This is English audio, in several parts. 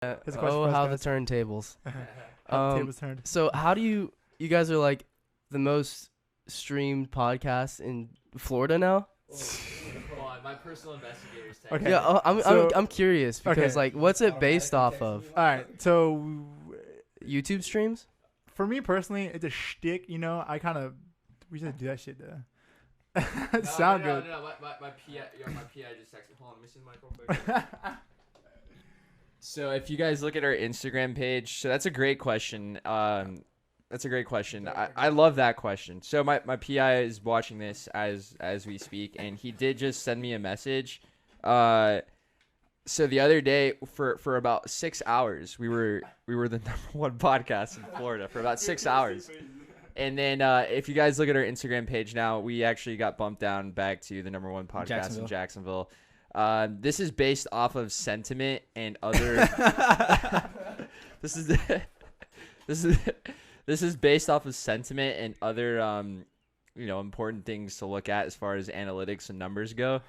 Oh, how the turntables. How the tables turned. So how do you guys are like the most streamed podcast in Florida now? My personal investigators. Okay. Yeah, I'm curious because Okay. like what's it based off of? All right, so YouTube streams? for me personally, it's a shtick. You know, we just do that shit though. Sound good. No. My PI just texted me. Hold on, let me see the mic real quick. So if you guys look at our Instagram page, so that's a great question. That's a great question. I love that question. So my PI is watching this as we speak, and he did just send me a message. So the other day, for about 6 hours, we were the number one podcast in Florida for about 6 hours. And then if you guys look at our Instagram page now, we actually got bumped down back to the number one podcast in Jacksonville. This is based off of sentiment and other. This is based off of sentiment and other important things to look at as far as analytics and numbers go.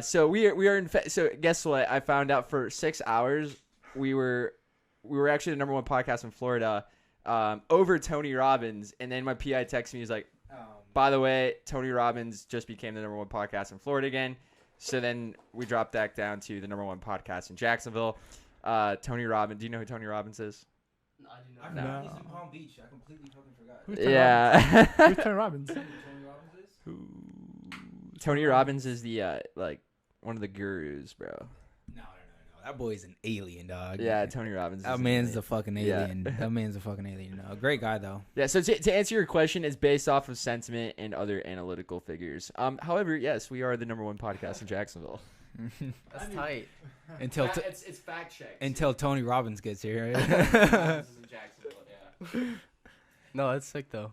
So we are in. So guess what? I found out for 6 hours we were actually the number one podcast in Florida, over Tony Robbins. And then my PI texted me. He's like, by the way, Tony Robbins just became the number one podcast in Florida again. So then we dropped that down to the number one podcast in Jacksonville. Tony Robbins. Do you know who Tony Robbins is? No, I do not. No. He's in Palm Beach. I completely fucking forgot. Who's Tony Yeah. Who's Tony Robbins? Tony Robbins is? Tony Robbins is the like one of the gurus, bro. No. That boy's an alien, dog. Yeah, Tony Robbins. That is man's the a fucking alien. That man's a fucking alien. No, great guy though. Yeah. So to answer your question, it's based off of sentiment and other analytical figures. However, yes, we are the number one podcast in Jacksonville. That's tight. Until it's fact checked. until Tony Robbins gets here. Robbins is in Jacksonville. Yeah. No, that's sick though.